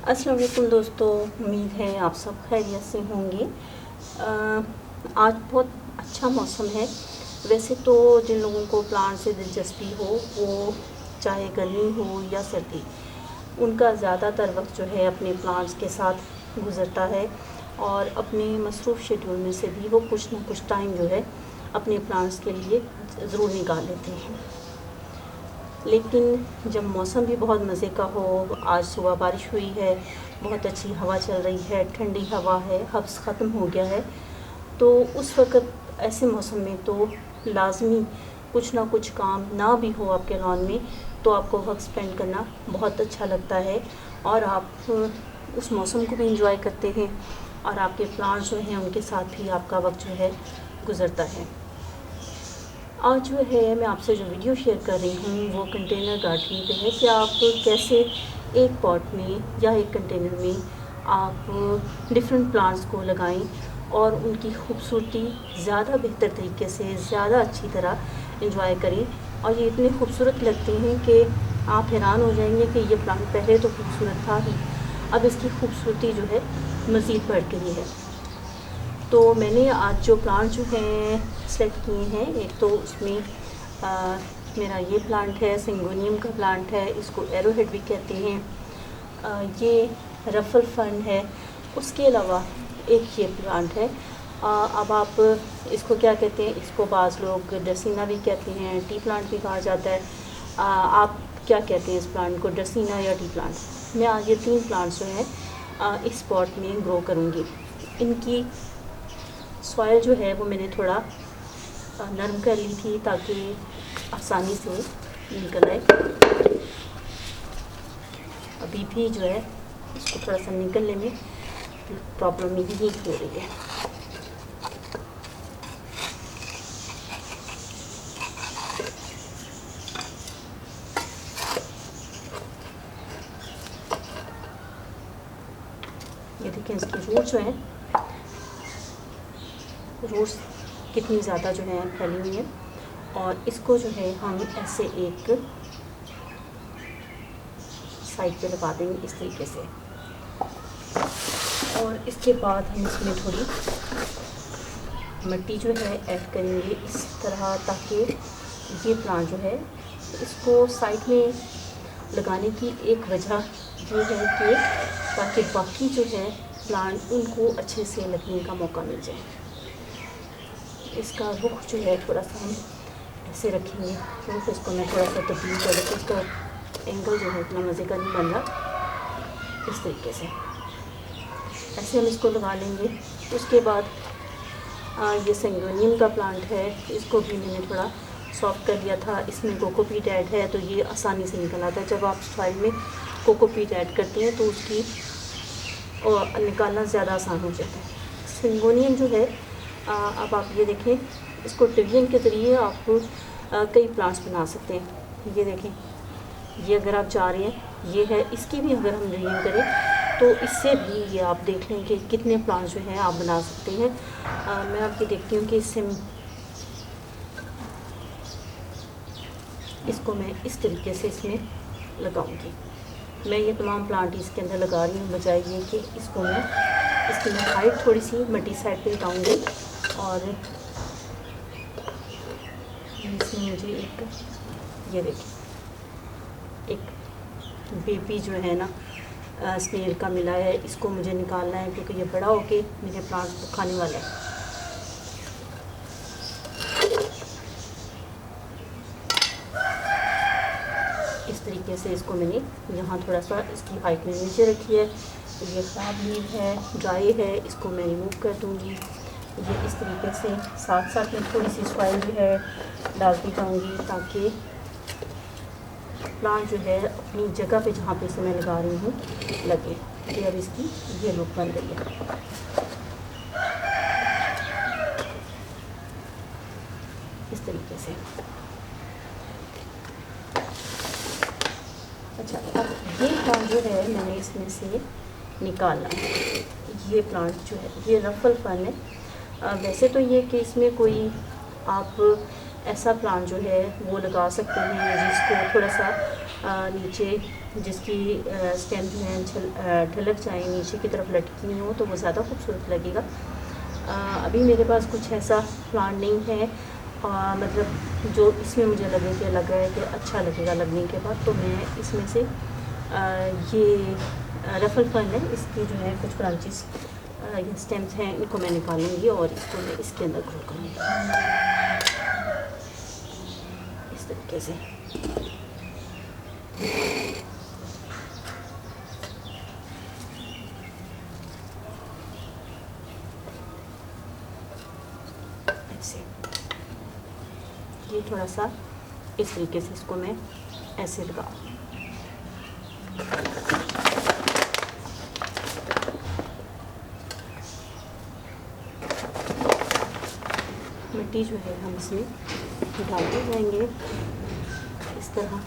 अस्सलाम वालेकुम दोस्तों, उम्मीद है आप सब खैरियत से होंगे। आज बहुत अच्छा मौसम है। वैसे तो जिन लोगों को प्लांट से दिलचस्पी हो, वो चाहे गर्मी हो या सर्दी, उनका ज़्यादातर वक्त जो है अपने प्लांट्स के साथ गुज़रता है और अपने मसरूफ़ शेड्यूल में से भी वो कुछ ना कुछ टाइम जो है अपने प्लांट्स के लिए ज़रूर निकाल लेते हैं। लेकिन जब मौसम भी बहुत मज़े का हो, आज सुबह बारिश हुई है, बहुत अच्छी हवा चल रही है, ठंडी हवा है, हब्स ख़त्म हो गया है, तो उस वक़्त ऐसे मौसम में तो लाज़मी कुछ ना कुछ काम ना भी हो आपके लॉन में, तो आपको वक्त स्पेंड करना बहुत अच्छा लगता है और आप उस मौसम को भी इंजॉय करते हैं और आपके प्लांट्स जो हैं उनके साथ भी आपका वक्त जो है गुज़रता है। आज जो है मैं आपसे जो वीडियो शेयर कर रही हूँ वो कंटेनर गार्डनिंग पे है कि आप कैसे एक पॉट में या एक कंटेनर में आप डिफरेंट प्लांट्स को लगाएं और उनकी खूबसूरती ज़्यादा बेहतर तरीके से, ज़्यादा अच्छी तरह एंजॉय करें। और ये इतने खूबसूरत लगते हैं कि आप हैरान हो जाएंगे कि ये प्लांट पहले तो खूबसूरत था ही, अब इसकी खूबसूरती जो है मज़ीद बढ़ गई है। तो मैंने आज जो प्लांट जो हैं सेलेक्ट किए हैं, एक तो उसमें मेरा ये प्लांट है, सिंगोनियम का प्लांट है, इसको एरोहेड भी कहते हैं। ये रफल फर्न है। उसके अलावा एक ये प्लांट है। अब आप इसको क्या कहते हैं, इसको बाज़ लोग ड्रेसिना भी कहते हैं, टी प्लांट भी कहा जाता है। आप क्या कहते हैं इस प्लांट को, ड्रेसिना या टी प्लांट? मैं आज ये 3 प्लांट्स जो हैं इस पॉट में ग्रो करूँगी। इनकी सॉइल जो है वो मैंने थोड़ा नरम कर ली थी ताकि आसानी से निकल आए। अभी भी जो है इसको थोड़ा सा निकलने में प्रॉब्लम नहीं हो रही है। ये देखिए इसकी रूट्स जो हैं, रूट्स कितनी ज़्यादा जो है फैली हुई है और इसको जो है हम ऐसे एक साइड पे लगा देंगे इस तरीके से। और इसके बाद हम इसमें थोड़ी मिट्टी जो है ऐड करेंगे इस तरह, ताकि ये प्लांट जो है, इसको साइड में लगाने की एक वजह ये है कि ताकि बाकी जो है प्लांट उनको अच्छे से लगने का मौका मिल जाए। इसका रुख जो है थोड़ा सा हम ऐसे रखेंगे, रुख इसको मैं थोड़ा सा तब्दील कर लेती हूँ, इसका एंगल जो है इतना मज़े का नहीं बन रहा। इस तरीके से ऐसे हम इसको लगा लेंगे। उसके बाद ये सिंगोनियम का प्लांट है, इसको भी मैंने थोड़ा सॉफ्ट कर लिया था। इसमें कोकोपीट ऐड है तो ये आसानी से निकल आता है। जब आप सॉइल में कोकोपीट ऐड करते हैं तो उसकी निकालना ज़्यादा आसान हो जाता है। सिंगोनियम जो है, अब आप ये देखें, इसको ड्रिलिंग के ज़रिए आप कई प्लांट्स बना सकते हैं। ये देखें, ये अगर आप चाह रहे हैं ये है, इसकी भी अगर हम ड्रिलिंग करें तो इससे भी ये आप देख लें कि कितने प्लांट्स जो हैं आप बना सकते हैं। मैं आपकी देखती हूँ कि इसको मैं इस तरीके से इसमें लगाऊंगी। मैं ये तमाम प्लांट इसके अंदर लगा रही हूँ, बजाय ये कि इसको मैं इसकी मैं हाइट थोड़ी सी मट्टी साइड पे लगाऊंगी। और इसमें मुझे एक, ये देखिए, एक बेबी जो है ना स्नेल का मिला है, इसको मुझे निकालना है क्योंकि ये बड़ा होके मेरे प्लांट को खाने वाला है। इस तरीके से इसको मैंने यहाँ थोड़ा सा इसकी हाइट में नीचे रखी है। ये ख़राब लीव है, ड्राई है, इसको मैं रिमूव कर दूँगी। ये इस तरीके से साथ साथ में थोड़ी सी सॉइल जो है डालती जाऊँगी ताकि प्लांट जो है अपनी जगह पे जहाँ पे इसे मैं लगा रही हूँ लगे। ये अब इसकी ये लुक बन रही है। इस तरीके से। अच्छा, अब ये प्लांट जो है मैंने इसमें से निकाला। ये प्लांट जो है ये रफल फर्न है। वैसे तो ये कि इसमें कोई आप ऐसा प्लांट जो है वो लगा सकते हैं जिसको थोड़ा सा नीचे, जिसकी स्टेम जो है ढलक जाए, नीचे की तरफ लटकी हो, तो वो ज़्यादा खूबसूरत लगेगा। अभी मेरे पास कुछ ऐसा प्लांट नहीं है मतलब जो इसमें मुझे लग रहा है कि अच्छा लगेगा लगने के बाद, तो मैं इसमें से ये रफल फर्न है, इसकी जो है कुछ ब्रांचेस ये स्टेम्स हैं, इनको मैं निकालूंगी और इसको मैं इसके अंदर ग्रो करूँगी इस तरीके से। ऐसे ये थोड़ा सा इस तरीके से इसको मैं ऐसे लगा, मिट्टी जो है हम इसमें डालते जाएंगे इस तरह।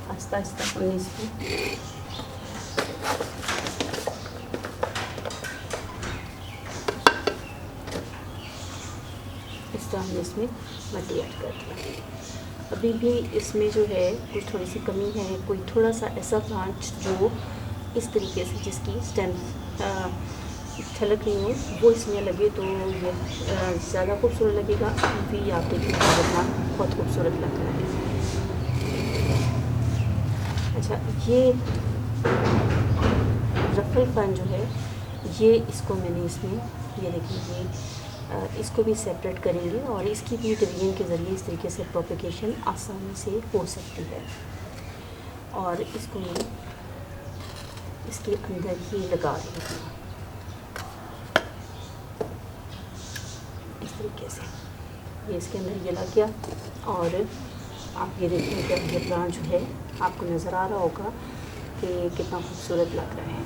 आहिस्ता आहिस्ता हमने इसमें इस तरह हमने इसमें मिट्टी ऐड कर दिया। अभी भी इसमें जो है कुछ थोड़ी सी कमी है, कोई थोड़ा सा ऐसा प्लांट जो इस तरीके से जिसकी स्टेम छलक रही हो वो इसमें लगे तो ये ज़्यादा खूबसूरत लगेगा। अभी आप देखिए बहुत खूबसूरत लग रहा है। अच्छा, ये रफल फर्न जो है ये इसको मैंने इसमें ये देखिए इसको भी सेपरेट करेंगे और इसकी भी ड्रिलिंग के ज़रिए इस तरीके से प्रोपेगेशन आसानी से हो सकती है। और इसको मैं इसके अंदर ही लगा रही हूँ इस तरीके से। ये इसके अंदर ये लग गया और आप ये देखें कि ये प्लांट जो है आपको नज़र आ रहा होगा कि कितना खूबसूरत लग रहा है।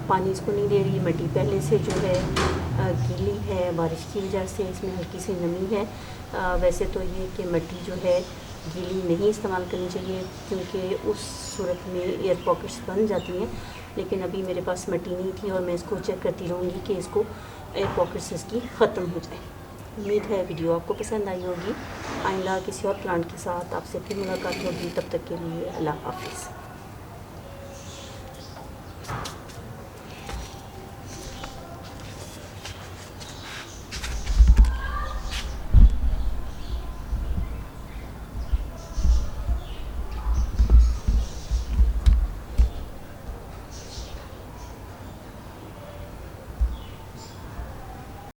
पानी इसको नहीं दे रही, मिट्टी पहले से जो है गीली है, बारिश की वजह से इसमें हल्की सी नमी है। वैसे तो ये कि मिट्टी जो है गीली नहीं इस्तेमाल करनी चाहिए क्योंकि उस सूरत में एयर पॉकेट्स बन जाती हैं, लेकिन अभी मेरे पास मिट्टी नहीं थी और मैं इसको चेक करती रहूँगी कि इसको एयर पॉकेट्स इसकी ख़त्म हो जाए। उम्मीद है वीडियो आपको पसंद आई होगी। आइंदा किसी और प्लांट के साथ आपसे फिर मुलाकात होगी, तब तक के लिए अल्लाह हाफिज़।